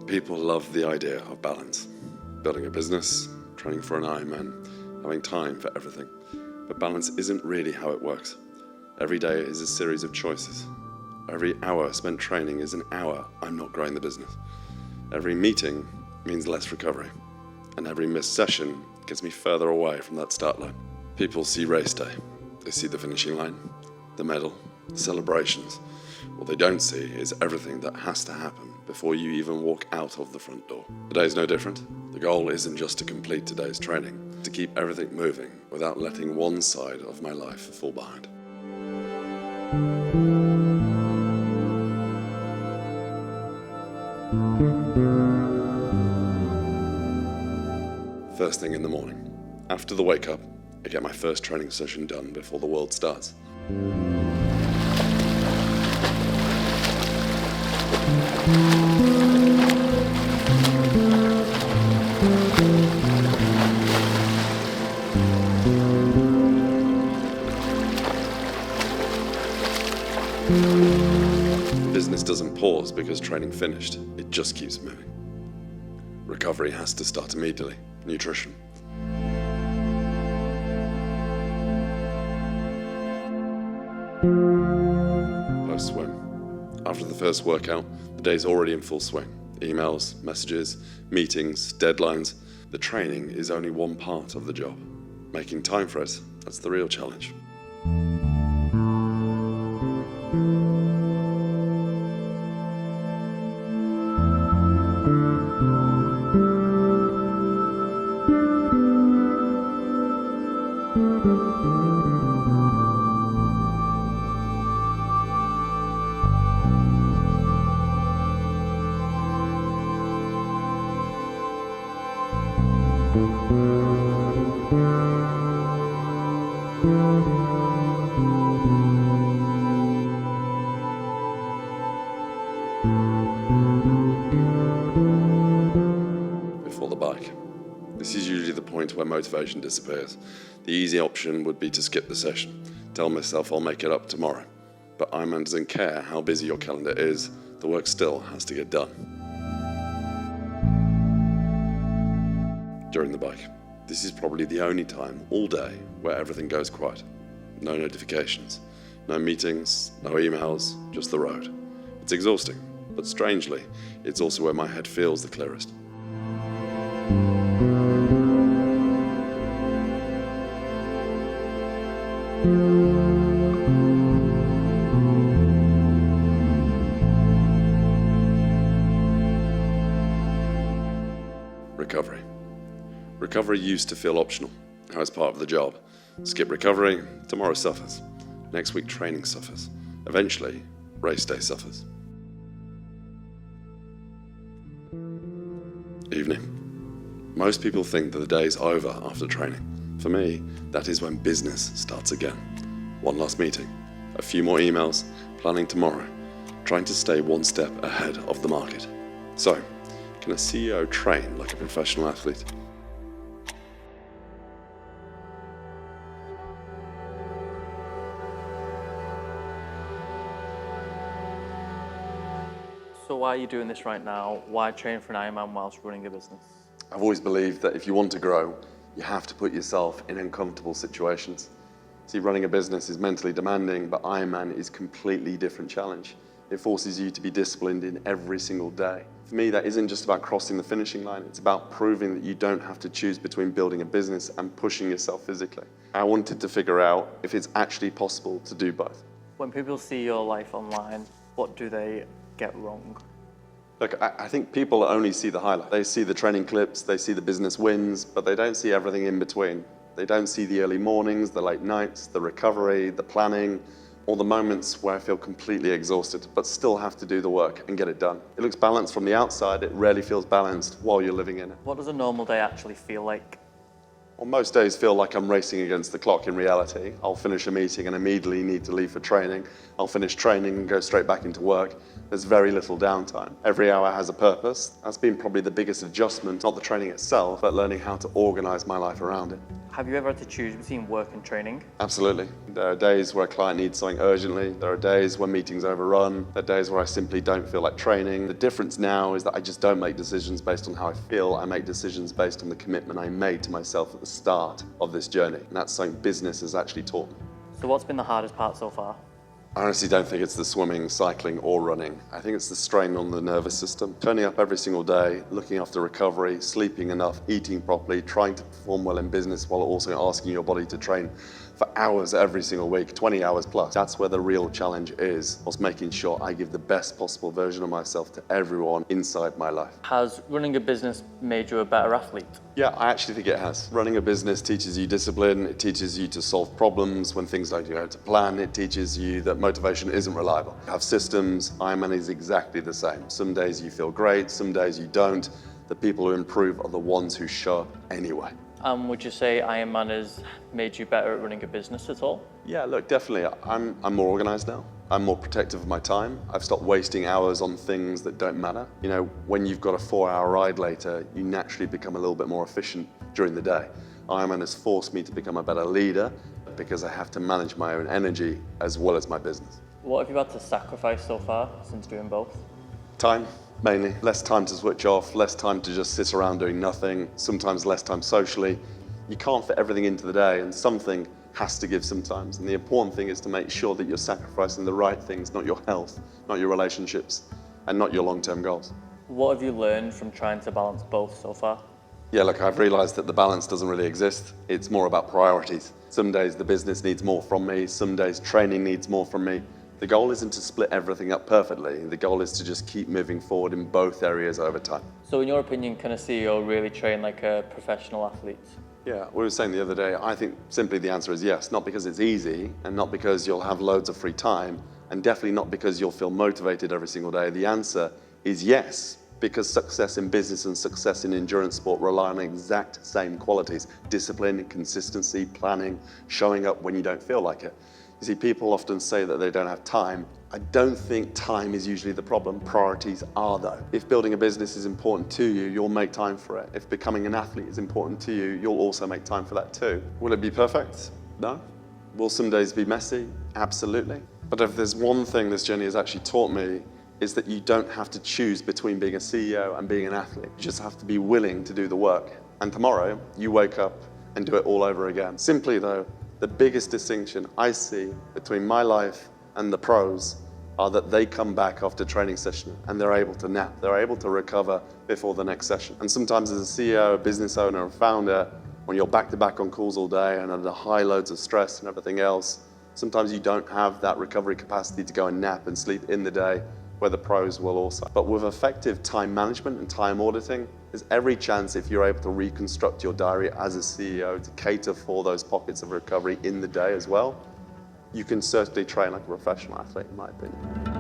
People love the idea of balance. Building a business, training for an Ironman, having time for everything. But balance isn't really how it works. Every day is a series of choices. Every hour spent training is an hour I'm not growing the business. Every meeting means less recovery. And every missed session gets me further away from that start line. People see race day. They see the finishing line, the medal, the celebrations. What they don't see is everything that has to happen before you even walk out of the front door. Today's no different. The goal isn't just to complete today's training, to keep everything moving without letting one side of my life fall behind. First thing in the morning. After the wake up, I get my first training session done before the world starts. Business doesn't pause because training finished, it just keeps moving. Recovery has to start immediately. Nutrition. Post-swim. After the first workout, the day's already in full swing. Emails, messages, meetings, deadlines. The training is only one part of the job. Making time for it, that's the real challenge. Before the bike. This is usually the point where motivation disappears. The easy option would be to skip the session, tell myself I'll make it up tomorrow. But Ironman doesn't care how busy your calendar is, the work still has to get done. During the bike. This is probably the only time all day where everything goes quiet. No notifications, no meetings, no emails, just the road. It's exhausting, but strangely, it's also where my head feels the clearest. Recovery. Recovery used to feel optional. Now it's part of the job. Skip recovery, tomorrow suffers. Next week training suffers. Eventually, race day suffers. Evening. Most people think that the day's over after training. For me, that is when business starts again. One last meeting, a few more emails, planning tomorrow, trying to stay one step ahead of the market. So, can a CEO train like a professional athlete? So why are you doing this right now? Why train for an Ironman whilst running a business? I've always believed that if you want to grow, you have to put yourself in uncomfortable situations. See, running a business is mentally demanding, but Ironman is a completely different challenge. It forces you to be disciplined in every single day. For me, that isn't just about crossing the finishing line, it's about proving that you don't have to choose between building a business and pushing yourself physically. I wanted to figure out if it's actually possible to do both. When people see your life online, what do they get wrong? Look, I think people only see the highlight. They see the training clips, they see the business wins, but they don't see everything in between. They don't see the early mornings, the late nights, the recovery, the planning, or the moments where I feel completely exhausted, but still have to do the work and get it done. It looks balanced from the outside, it rarely feels balanced while you're living in it. What does a normal day actually feel like? Well, most days feel like I'm racing against the clock in reality. I'll finish a meeting and immediately need to leave for training. I'll finish training and go straight back into work. There's very little downtime. Every hour has a purpose. That's been probably the biggest adjustment, not the training itself, but learning how to organize my life around it. Have you ever had to choose between work and training? Absolutely. There are days where a client needs something urgently. There are days when meetings overrun. There are days where I simply don't feel like training. The difference now is that I just don't make decisions based on how I feel. I make decisions based on the commitment I made to myself at the start of this journey. And that's something business has actually taught me. So what's been the hardest part so far? I honestly don't think it's the swimming, cycling, or running. I think it's the strain on the nervous system. Turning up every single day, looking after recovery, sleeping enough, eating properly, trying to perform well in business while also asking your body to train for hours every single week, 20 hours plus. That's where the real challenge is, was making sure I give the best possible version of myself to everyone inside my life. Has running a business made you a better athlete? Yeah, I actually think it has. Running a business teaches you discipline, it teaches you to solve problems when things don't go to plan, it teaches you that motivation isn't reliable. You have systems, Ironman is exactly the same. Some days you feel great, some days you don't. The people who improve are the ones who show up anyway. Would you say Ironman has made you better at running a business at all? Yeah, look, definitely. I'm more organized now. I'm more protective of my time. I've stopped wasting hours on things that don't matter. You know, when you've got a 4-hour ride later, you naturally become a little bit more efficient during the day. Ironman has forced me to become a better leader because I have to manage my own energy as well as my business. What have you had to sacrifice so far since doing both? Time, mainly. Less time to switch off, less time to just sit around doing nothing, sometimes less time socially. You can't fit everything into the day, and something has to give sometimes. And the important thing is to make sure that you're sacrificing the right things, not your health, not your relationships, and not your long-term goals. What have you learned from trying to balance both so far? Yeah, look, I've realized that the balance doesn't really exist. It's more about priorities. Some days the business needs more from me, some days training needs more from me. The goal isn't to split everything up perfectly. The goal is to just keep moving forward in both areas over time. So in your opinion, can a CEO really train like a professional athlete? Yeah, we were saying the other day, I think simply the answer is yes. Not because it's easy, and not because you'll have loads of free time, and definitely not because you'll feel motivated every single day. The answer is yes, because success in business and success in endurance sport rely on the exact same qualities: discipline, consistency, planning, showing up when you don't feel like it. You see, people often say that they don't have time. I don't think time is usually the problem. Priorities are, though. If building a business is important to you, you'll make time for it. If becoming an athlete is important to you, you'll also make time for that too. Will it be perfect? No. Will some days be messy? Absolutely. But if there's one thing this journey has actually taught me, is that you don't have to choose between being a CEO and being an athlete. You just have to be willing to do the work. And tomorrow, you wake up and do it all over again. Simply though, the biggest distinction I see between my life and the pros are that they come back after training session and they're able to nap, they're able to recover before the next session. And sometimes as a CEO, a business owner, a founder, when you're back to back on calls all day and under high loads of stress and everything else, sometimes you don't have that recovery capacity to go and nap and sleep in the day, where the pros will also. But with effective time management and time auditing, there's every chance, if you're able to reconstruct your diary as a CEO to cater for those pockets of recovery in the day as well, you can certainly train like a professional athlete, in my opinion.